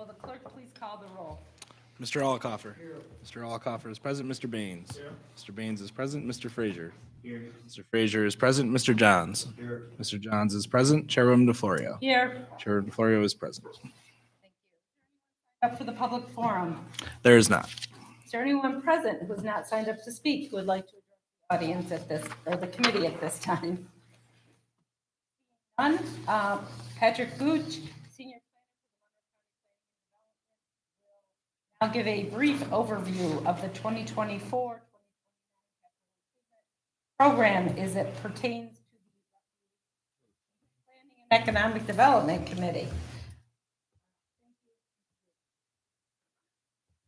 Will the clerk please call the roll? Mr. Alcoffer. Mr. Alcoffer is present. Mr. Baines. Mr. Baines is present. Mr. Frazier. Mr. Frazier is present. Mr. Johns. Mr. Johns is present. Chairwoman DeFlorio. Here. Chairwoman DeFlorio is present. Up for the public forum. There is not. Is there anyone present who has not signed up to speak who would like to address the audience at this, or the committee at this time? None. Patrick Gooch, Senior Planner. I'll give a brief overview of the 2024 program as it pertains to the Planning and Economic Development Committee.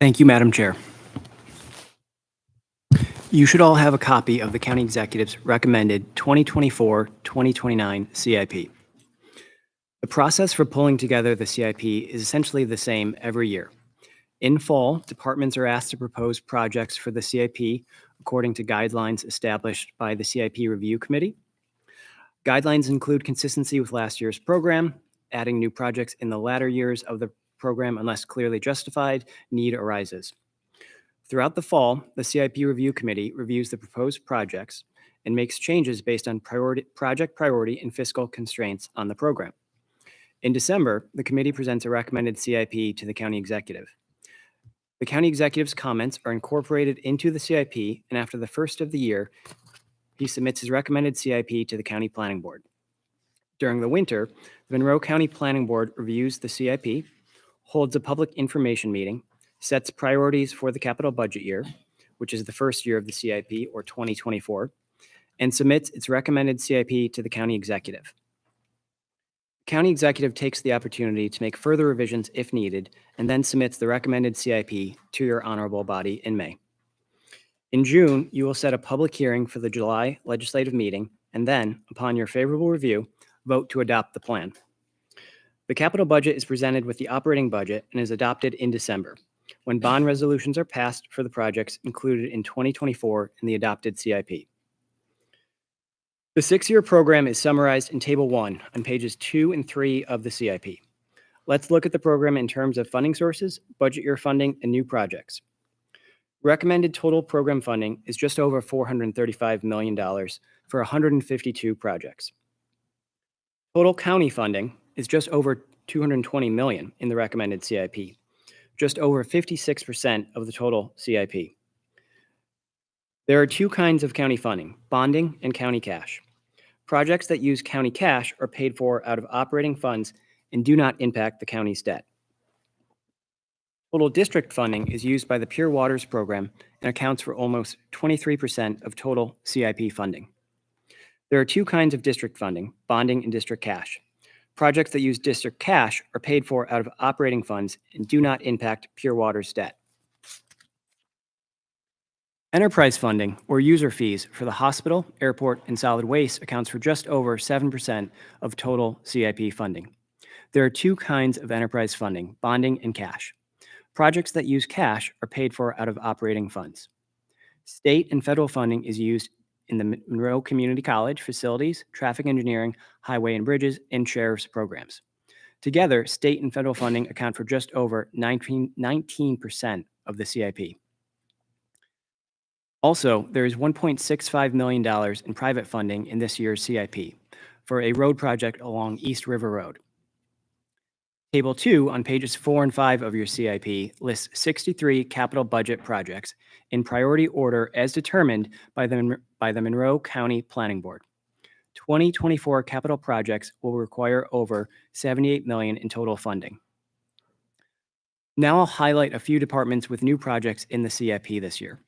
Thank you, Madam Chair. You should all have a copy of the County Executive's recommended 2024-2029 CIP. The process for pulling together the CIP is essentially the same every year. In fall, departments are asked to propose projects for the CIP according to guidelines established by the CIP Review Committee. Guidelines include consistency with last year's program, adding new projects in the latter years of the program unless clearly justified need arises. Throughout the fall, the CIP Review Committee reviews the proposed projects and makes changes based on project priority and fiscal constraints on the program. In December, the committee presents a recommended CIP to the County Executive. The County Executive's comments are incorporated into the CIP, and after the first of the year, he submits his recommended CIP to the County Planning Board. During the winter, the Monroe County Planning Board reviews the CIP, holds a public information meeting, sets priorities for the capital budget year, which is the first year of the CIP, or 2024, and submits its recommended CIP to the County Executive. The County Executive takes the opportunity to make further revisions if needed, and then submits the recommended CIP to your honorable body in May. In June, you will set a public hearing for the July legislative meeting, and then, upon your favorable review, vote to adopt the plan. The capital budget is presented with the operating budget and is adopted in December, when bond resolutions are passed for the projects included in 2024 in the adopted CIP. The 6-year program is summarized in Table 1 on pages 2 and 3 of the CIP. Let's look at the program in terms of funding sources, budget year funding, and new projects. Recommended total program funding is just over $435 million for 152 projects. Total county funding is just over $220 million in the recommended CIP, just over 56% of the total CIP. There are two kinds of county funding, bonding and county cash. Projects that use county cash are paid for out of operating funds and do not impact the county's debt. Total district funding is used by the Pure Waters program and accounts for almost 23% of total CIP funding. There are two kinds of district funding, bonding and district cash. Projects that use district cash are paid for out of operating funds and do not impact Pure Waters' debt. Enterprise funding, or user fees, for the hospital, airport, and solid waste accounts for just over 7% of total CIP funding. There are two kinds of enterprise funding, bonding and cash. Projects that use cash are paid for out of operating funds. State and federal funding is used in the Monroe Community College facilities, traffic engineering, highway and bridges, and sheriff's programs. Together, state and federal funding account for just over 19% of the CIP. Also, there is $1.65 million in private funding in this year's CIP for a road project along East River Road. Table 2 on pages 4 and 5 of your CIP lists 63 capital budget projects in priority order as determined by the Monroe County Planning Board. 2024 capital projects will require over $78 million in total funding. Now I'll highlight a few departments with new projects in the CIP this year.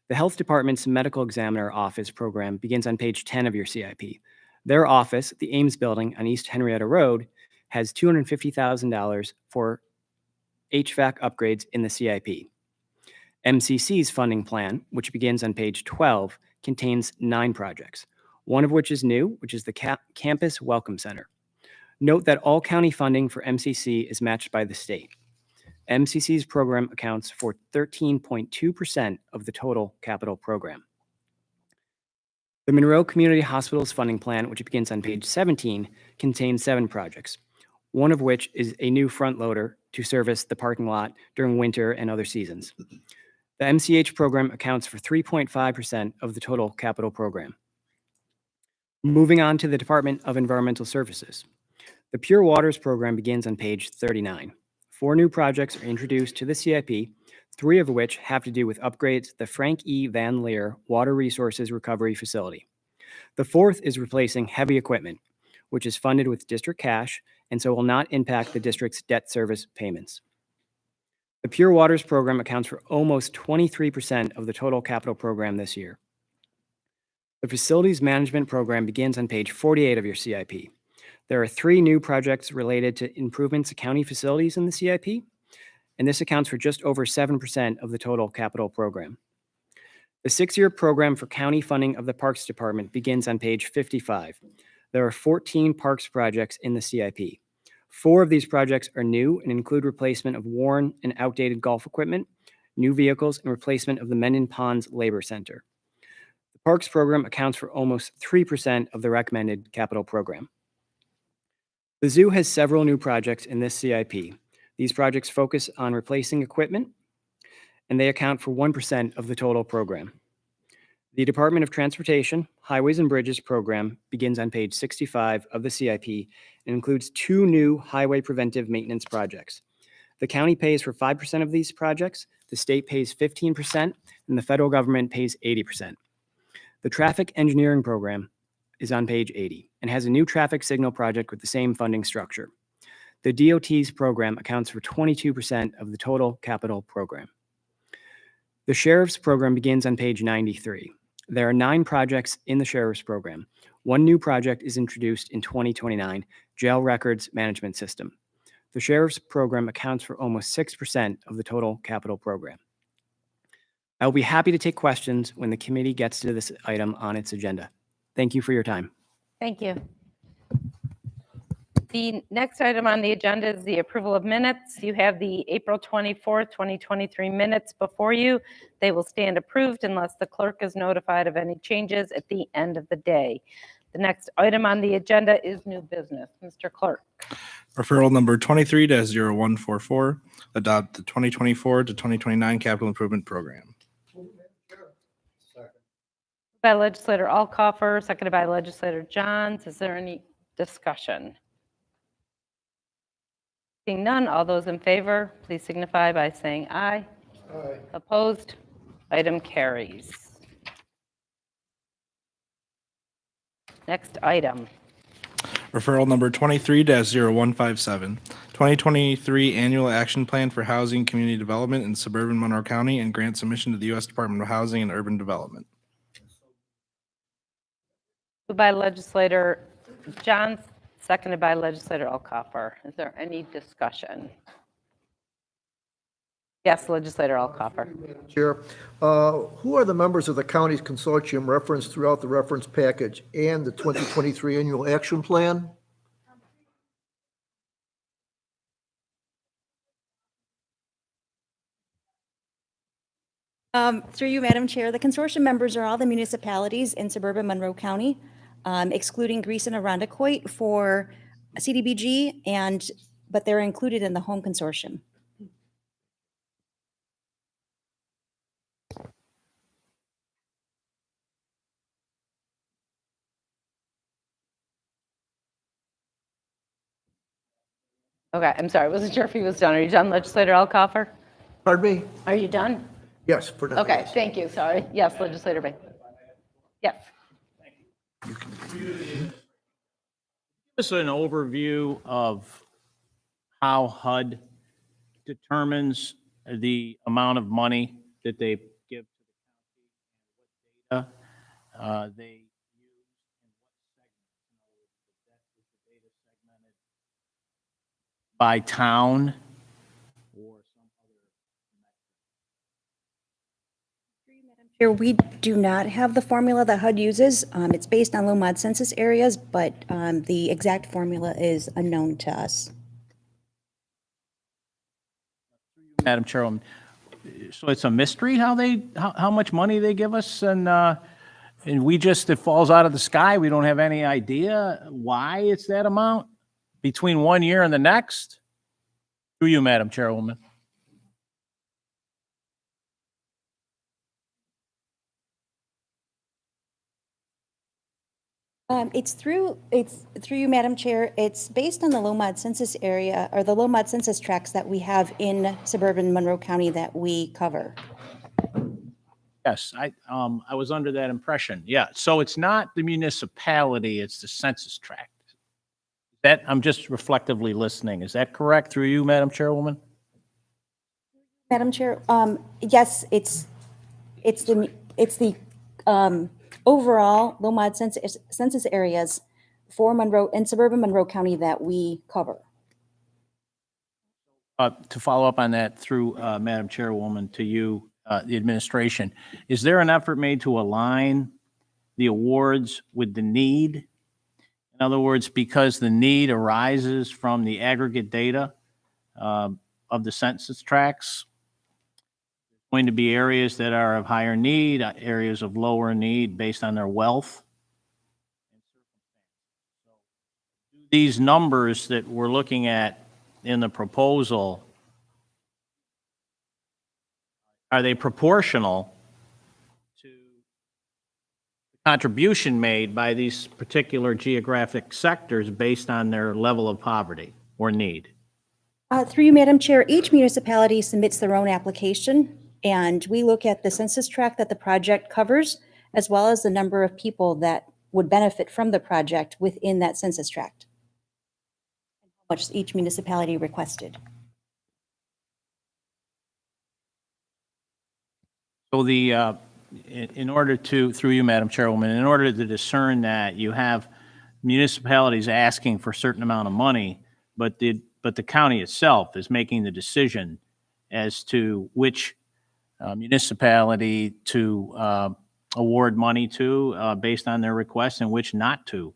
The Health Department's Medical Examiner Office program begins on page 10 of your CIP. Their office, the Ames Building on East Henrietta Road, has $250,000 for HVAC upgrades in the CIP. MCC's funding plan, which begins on page 12, contains 9 projects, one of which is new, which is the Campus Welcome Center. Note that all county funding for MCC is matched by the state. MCC's program accounts for 13.2% of the total capital program. The Monroe Community Hospital's funding plan, which begins on page 17, contains 7 projects. one of which is a new front loader to service the parking lot during winter and other seasons. The MCH program accounts for 3.5% of the total capital program. Moving on to the Department of Environmental Services. The Pure Waters program begins on page 39. 4 new projects are introduced to the CIP, 3 of which have to do with upgrades to the Frank E. Van Leer Water Resources Recovery Facility. The 4th is replacing heavy equipment, which is funded with district cash and so will not impact the district's debt service payments. The Pure Waters program accounts for almost 23% of the total capital program this year. The Facilities Management program begins on page 48 of your CIP. There are 3 new projects related to improvements to county facilities in the CIP, and this accounts for just over 7% of the total capital program. The 6-year program for county funding of the Parks Department begins on page 55. There are 14 parks projects in the CIP. 4 of these projects are new and include replacement of worn and outdated golf equipment, new vehicles, and replacement of the Mendon Ponds Labor Center. The Parks program accounts for almost 3% of the recommended capital program. The zoo has several new projects in this CIP. These projects focus on replacing equipment, and they account for 1% of the total program. The Department of Transportation Highways and Bridges program begins on page 65 of the CIP and includes 2 new highway preventive maintenance projects. The county pays for 5% of these projects, the state pays 15%, and the federal government pays 80%. The Traffic Engineering program is on page 80 and has a new traffic signal project with the same funding structure. The DOT's program accounts for 22% of the total capital program. The Sheriff's program begins on page 93. There are 9 projects in the Sheriff's program. 1 new project is introduced in 2029, Jail Records Management System. The Sheriff's program accounts for almost 6% of the total capital program. I will be happy to take questions when the committee gets to this item on its agenda. Thank you for your time. Thank you. The next item on the agenda is the approval of minutes. You have the April 24th, 2023 minutes before you. They will stand approved unless the clerk is notified of any changes at the end of the day. The next item on the agenda is new business. Mr. Clerk. Referral number 23-0144, adopt the 2024 to 2029 capital improvement program. By legislator Alcoffer, seconded by legislator Johns. Is there any discussion? Seeing none, all those in favor, please signify by saying aye. Aye. Opposed? Item carries. Next item. Referral number 23-0157, 2023 Annual Action Plan for Housing Community Development in Suburban Monroe County and grant submission to the U.S. Department of Housing and Urban Development. Moved by legislator Johns, seconded by legislator Alcoffer. Is there any discussion? Yes, legislator Alcoffer. Chair, who are the members of the county's consortium referenced throughout the reference package and the 2023 annual action plan? Through you, Madam Chair, the consortium members are all the municipalities in suburban Monroe County, excluding Greece and Arundecoit for CDBG, but they're included in the home consortium. Okay, I'm sorry, I wasn't sure if he was done. Are you done, legislator Alcoffer? Pardon me? Are you done? Yes, for now. Okay, thank you, sorry. Yes, legislator Bay. Yes. Give us an overview of how HUD determines the amount of money that they give to the county, and what data they use, and what segments. In other words, is the data segmented by town or some other metric? Here, we do not have the formula that HUD uses. It's based on low mod census areas, but the exact formula is unknown to us. Madam Chairwoman, so it's a mystery how much money they give us, and we just, it falls out of the sky. We don't have any idea why it's that amount, between 1 year and the next? Through you, Madam Chairwoman. It's through you, Madam Chair. It's based on the Lomod census area or the Lomod census tracts that we have in suburban Monroe County that we cover. Yes, I was under that impression. Yeah, so it's not the municipality, it's the census tract. That, I'm just reflectively listening. Is that correct through you, Madam Chairwoman? Madam Chair, yes, it's the overall Lomod census areas for Monroe and suburban Monroe County that we cover. To follow up on that through Madam Chairwoman to you, the administration, is there an effort made to align the awards with the need? In other words, because the need arises from the aggregate data of the census tracts, going to be areas that are of higher need, areas of lower need based on their wealth. These numbers that we're looking at in the proposal, are they proportional to the contribution made by these particular geographic sectors based on their level of poverty or need? Through you, Madam Chair, each municipality submits their own application, and we look at the census tract that the project covers, as well as the number of people that would benefit from the project within that census tract, how much each municipality requested. So in order to, through you, Madam Chairwoman, in order to discern that, you have municipalities asking for a certain amount of money, but the county itself is making the decision as to which municipality to award money to based on their request and which not to.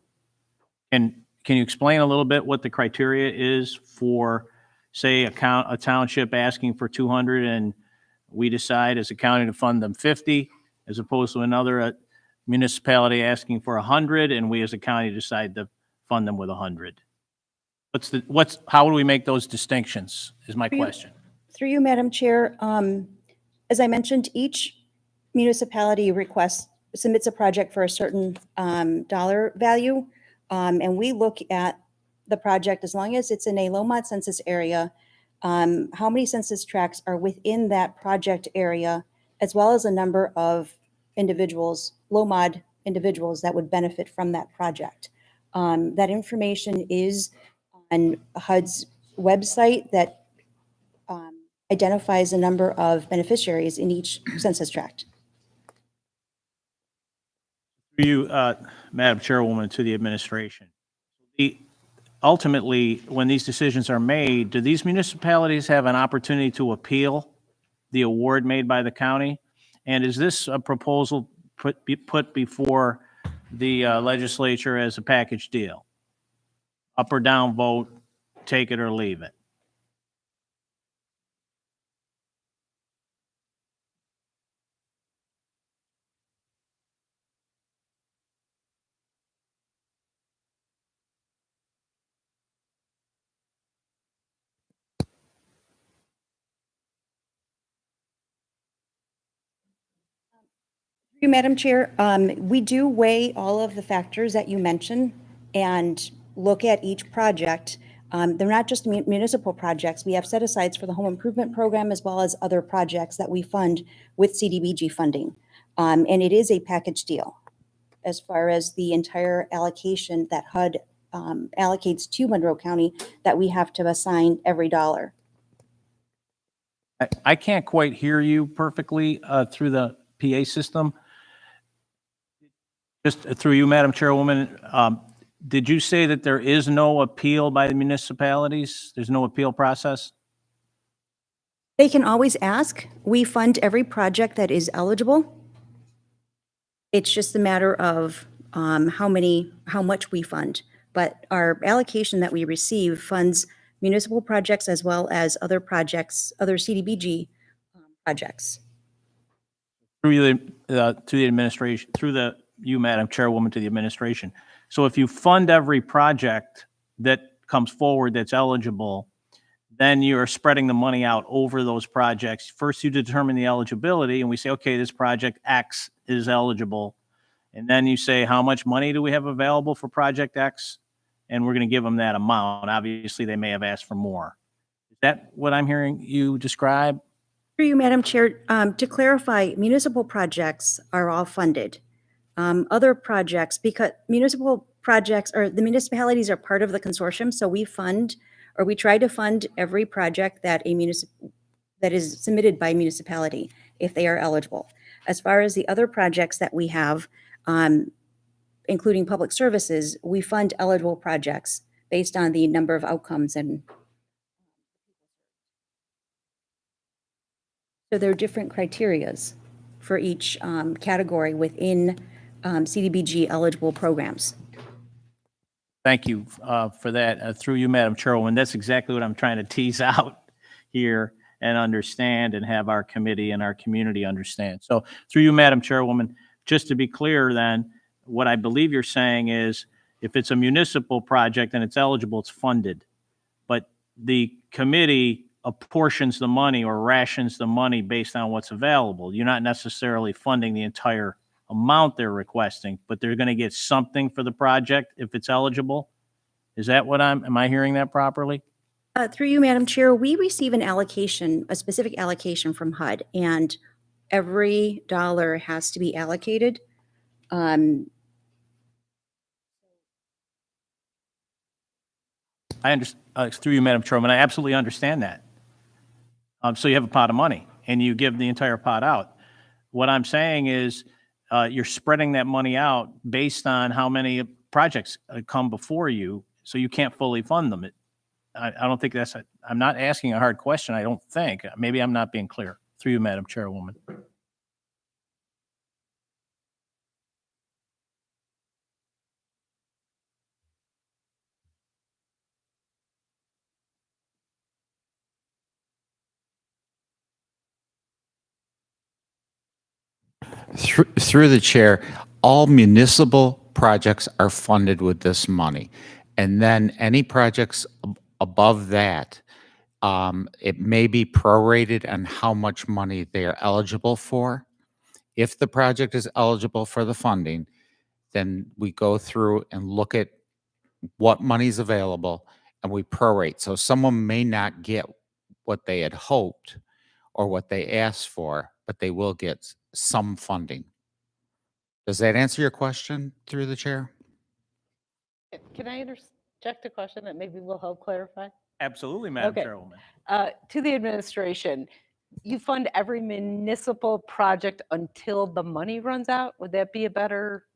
Can you explain a little bit what the criteria is for, say, a township asking for 200 and we decide as a county to fund them 50, as opposed to another municipality asking for 100 and we as a county decide to fund them with 100? How do we make those distinctions is my question. Through you, Madam Chair, as I mentioned, each municipality submits a project for a certain dollar value, and we look at the project as long as it's in a Lomod census area, how many census tracts are within that project area, as well as a number of individuals, Lomod individuals that would benefit from that project. That information is on HUD's website that identifies a number of beneficiaries in each census tract. Through you, Madam Chairwoman, to the administration. Ultimately, when these decisions are made, do these municipalities have an opportunity to appeal the award made by the county? And is this a proposal put before the legislature as a package deal? Up or down vote, take it or leave it? You, Madam Chair, we do weigh all of the factors that you mentioned and look at each project. They're not just municipal projects. We have set-asides for the home improvement program as well as other projects that we fund with CDBG funding. And it is a package deal as far as the entire allocation that HUD allocates to Monroe County that we have to assign every dollar. I can't quite hear you perfectly through the PA system. Just through you, Madam Chairwoman, did you say that there is no appeal by the municipalities? There's no appeal process? They can always ask. We fund every project that is eligible. It's just a matter of how much we fund. But our allocation that we receive funds municipal projects as well as other projects, other CDBG projects. Through to the administration, you, Madam Chairwoman, to the administration. So if you fund every project that comes forward that's eligible, then you're spreading the money out over those projects. First, you determine the eligibility, and we say, okay, this project X is eligible. And then you say, how much money do we have available for project X? And we're going to give them that amount. Obviously, they may have asked for more. Is that what I'm hearing you describe? Through you, Madam Chair, to clarify, municipal projects are all funded. Other projects, because municipal projects, or the municipalities are part of the consortium, so we fund, or we try to fund every project that that is submitted by municipality, if they are eligible. As far as the other projects that we have, including public services, we fund eligible projects based on the number of outcomes, and so there are different criterias for each category within CDBG eligible programs. Thank you for that. Through you, Madam Chairwoman, that's exactly what I'm trying to tease out here and understand and have our committee and our community understand. So through you, Madam Chairwoman, just to be clear then, what I believe you're saying is if it's a municipal project and it's eligible, it's funded. But the committee apportions the money or rations the money based on what's available. You're not necessarily funding the entire amount they're requesting, but they're going to get something for the project if it's eligible. Is that what am I hearing that properly? Through you, Madam Chair, we receive an allocation, a specific allocation from HUD, and every dollar has to be allocated. I understand, through you, Madam Chairman, I absolutely understand that. So you have a pot of money and you give the entire pot out. What I'm saying is you're spreading that money out based on how many projects come before you, so you can't fully fund them. I don't think I'm not asking a hard question, I don't think. Maybe I'm not being clear. Through you, Madam Chairwoman. Through the chair, all municipal projects are funded with this money. And then any projects above that, it may be prorated on how much money they are eligible for. If the project is eligible for the funding, then we go through and look at what money's available and we prorate. So someone may not get what they had hoped or what they asked for, but they will get some funding. Does that answer your question through the chair? Can I interject a question that maybe will help clarify? Absolutely, Madam Okay. Chairwoman. To the administration, you fund every municipal project until the money runs out? Would that be a better?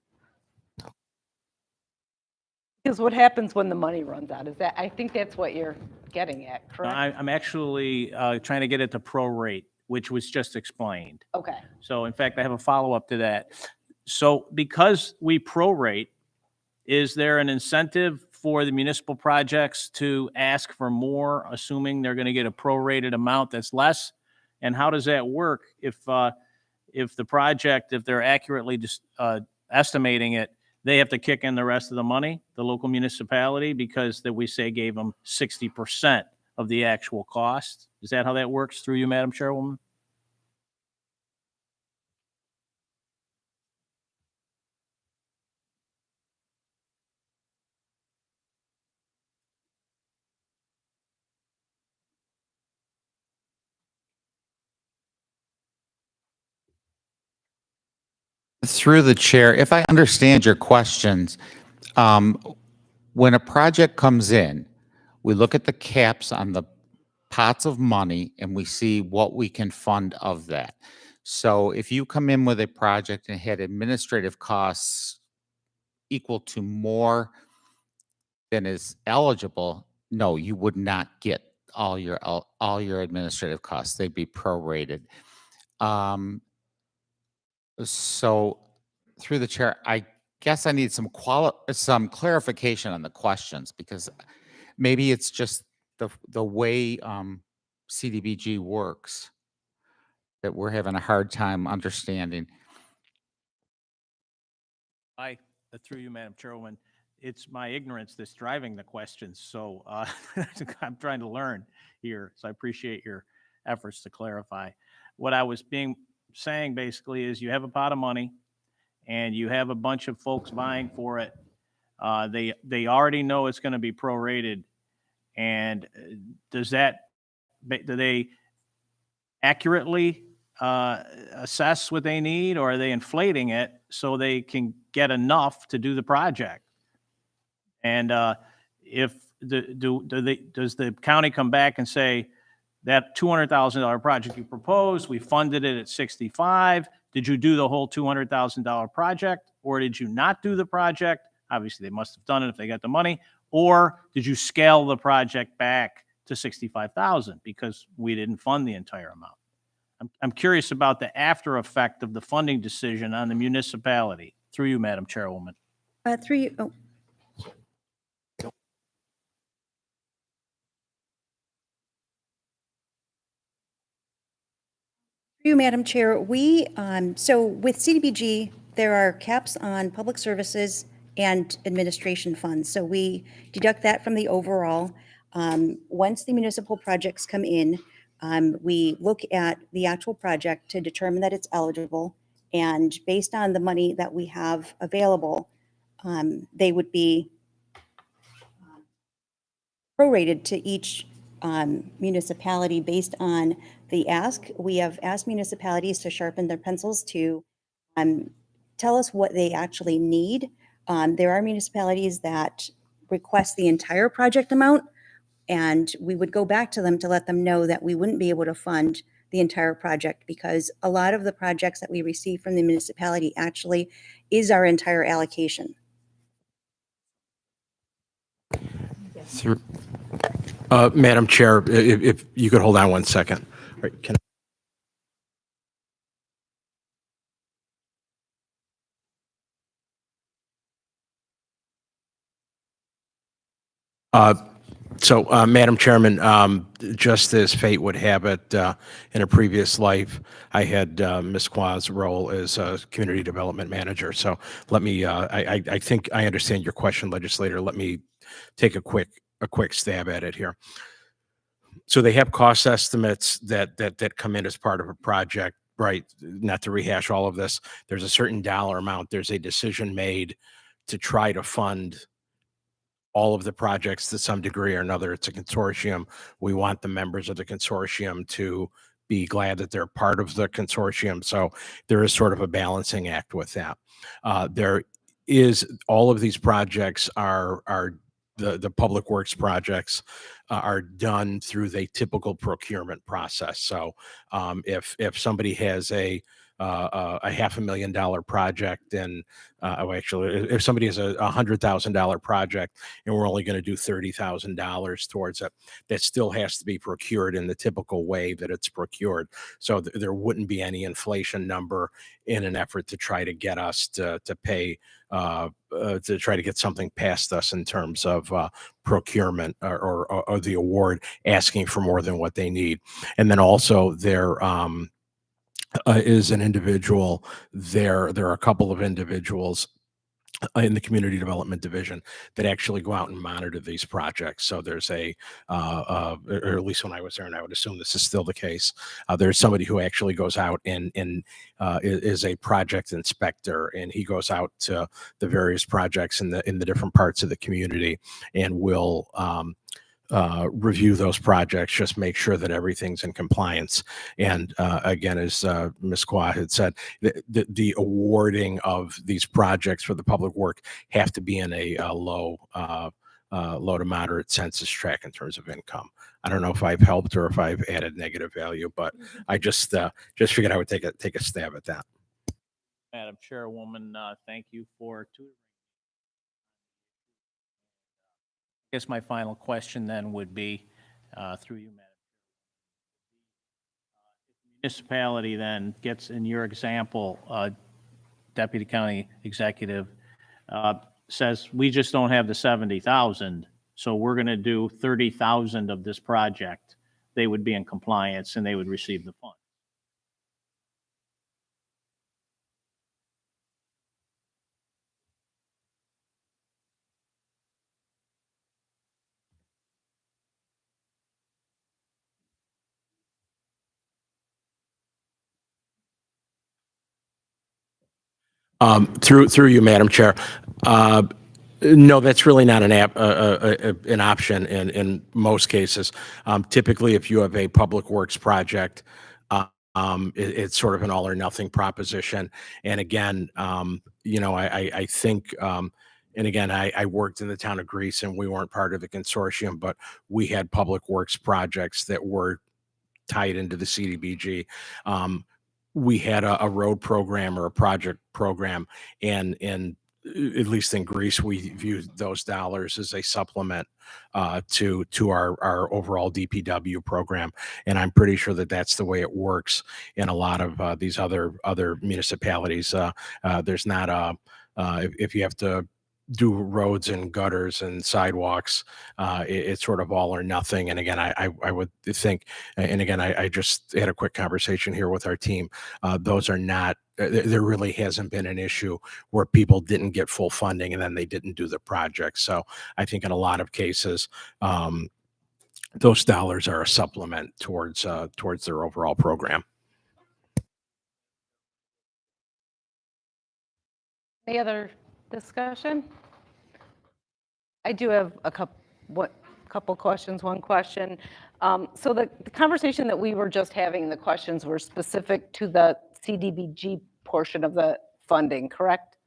Because what happens when the money runs out? I think that's what you're getting at, correct? I'm actually trying to get it to prorate, which was just explained. Okay. So in fact, I have a follow-up to that. So because we prorate, is there an incentive for the municipal projects to ask for more, assuming they're going to get a prorated amount that's less? And how does that work if the project, if they're accurately estimating it, they have to kick in the rest of the money, the local municipality, because that we say gave them 60% of the actual cost? Is that how that works through you, Madam Chairwoman? Through the chair, if I understand your questions, when a project comes in, we look at the caps on the pots of money and we see what we can fund of that. So if you come in with a project and had administrative costs equal to more than is eligible, no, you would not get all your administrative costs. They'd be prorated. So through the chair, I guess I need some clarification on the questions, because maybe it's just the way CDBG works that we're having a hard time understanding. Through you, Madam Chairwoman, it's my ignorance that's driving the questions. So I'm trying to learn here. So I appreciate your efforts to clarify. What I was saying basically is you have a pot of money and you have a bunch of folks vying for it. They already know it's going to be prorated. And do they accurately assess what they need, or are they inflating it so they can get enough to do the project? And if does the county come back and say that $200,000 project you proposed, we funded it at 65? Did you do the whole $200,000 project, or did you not do the project? Obviously, they must have done it if they got the money. Or did you scale the project back to 65,000 because we didn't fund the entire amount? I'm curious about the after effect of the funding decision on the municipality. Through you, Madam Chairwoman. Through you, Madam Chair, so with CDBG, there are caps on public services and administration funds. So we deduct that from the overall. Once the municipal projects come in, we look at the actual project to determine that it's eligible. And based on the money that we have available, they would be prorated to each municipality based on the ask. We have asked municipalities to sharpen their pencils to tell us what they actually need. There are municipalities that request the entire project amount, and we would go back to them to let them know that we wouldn't be able to fund the entire project because a lot of the projects that we receive from the municipality actually is our entire allocation. Madam Chair, if you could hold on one second. All right, Madam Chairman, just as fate would have it, in a previous life, I had Ms. Qua's role as a community development manager. So let me, I think I understand your question, legislator. Let me take a quick stab at it here. So they have cost estimates that come in as part of a project, right? Not to rehash all of this. There's a certain dollar amount. There's a decision made to try to fund all of the projects to some degree or another. It's a consortium. We want the members of the consortium to be glad that they're part of the consortium. So there is sort of a balancing act with that. There is, all of these projects are the public works projects are done through the typical procurement process. So if somebody has a $500,000 project, and actually, if somebody has a $100,000 project and we're only going to do $30,000 towards it, that still has to be procured in the typical way that it's procured. So there wouldn't be any inflation number in an effort to try to get us to pay, to try to get something past us in terms of procurement or the award asking for more than what they need. And then also there is an individual there. There are a couple of individuals in the community development division that actually go out and monitor these projects. So there's or at least when I was there, and I would assume this is still the case, there's somebody who actually goes out and is a project inspector, and he goes out to the various projects in the different parts of the community and will review those projects, just make sure that everything's in compliance. And again, as Ms. Qua had said, the awarding of these projects for the public work have to be in a low to moderate census tract in terms of income. I don't know if I've helped or if I've added negative value, but I just figured I would take a stab at that. Madam Chairwoman, thank you for tutoring. I guess my final question then would be, through you, Madam. Municipality then gets, in your example, Deputy County Executive says, we just don't have the 70,000, so we're going to do 30,000 of this project. They would be in compliance and they would receive the fund. Through you, Madam Chair. No, that's really not an option in most cases. Typically, if you have a public works project, it's sort of an all or nothing proposition. And again, I think, and again, I worked in the town of Greece and we weren't part of the consortium, but we had public works projects that were tied into the CDBG. We had a road program or a project program, and at least in Greece, we viewed those dollars as a supplement to our overall DPW program. And I'm pretty sure that that's the way it works in a lot of these other municipalities. There's not if you have to do roads and gutters and sidewalks, it's sort of all or nothing. And again, I would think, and again, I just had a quick conversation here with our team. Those are not, there really hasn't been an issue where people didn't get full funding and then they didn't do the project. So I think in a lot of cases, those dollars are a supplement towards their overall program. Any other discussion? I do have a couple questions. One question. So the conversation that we were just having, the questions were specific to the CDBG portion of the funding, correct?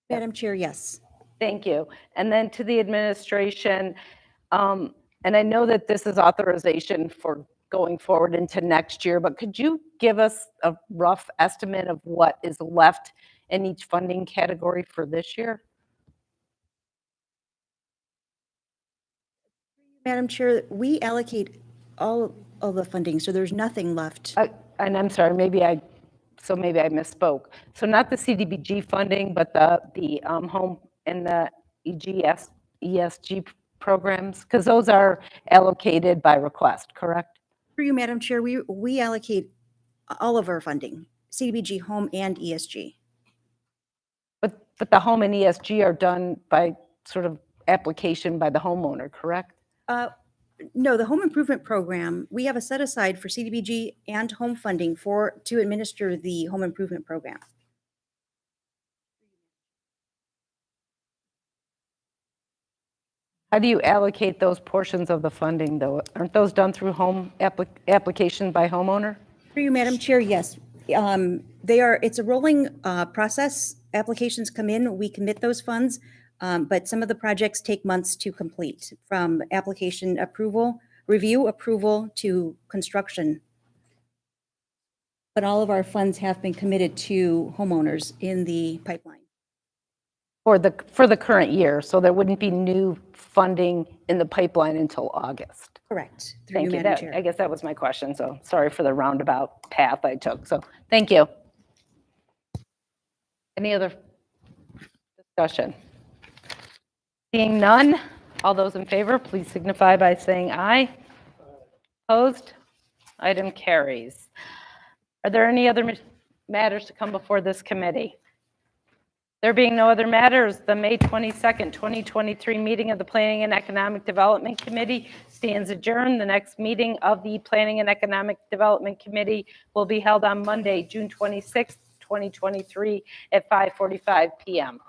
Madam Chair, yes. Thank you. And then to the administration, and I know that this is authorization for going forward into next year, but could you give us a rough estimate of what is left in each funding category for this year? Madam Chair, we allocate all of the funding, so there's nothing left. And I'm sorry, maybe I misspoke. So not the CDBG funding, but the home and the ESG programs, because those are allocated by request, correct? For you, Madam Chair, we allocate all of our funding, CDBG, home, and ESG. But the home and ESG are done by sort of application by the homeowner, correct? No, the home improvement program, we have a set aside for CDBG and home funding to administer the home improvement program. How do you allocate those portions of the funding, though? Aren't those done through home application by homeowner? For you, Madam Chair, yes. It's a rolling process. Applications come in, we commit those funds, but some of the projects take months to complete, from application approval, review approval to construction. But all of our funds have been committed to homeowners in the pipeline. For the current year, so there wouldn't be new funding in the pipeline until August. Correct. Through you, Thank you. Madam Chair. I guess that was my question, so sorry for the roundabout path I took. So thank you. Any other discussion? Seeing none, all those in favor, please signify by saying aye. Opposed? Item carries. Are there any other matters to come before this committee? There being no other matters, the May 22nd, 2023 meeting of the Planning and Economic Development Committee stands adjourned. The next meeting of the Planning and Economic Development Committee will be held on Monday, June 26th, 2023 at 5:45 p.m.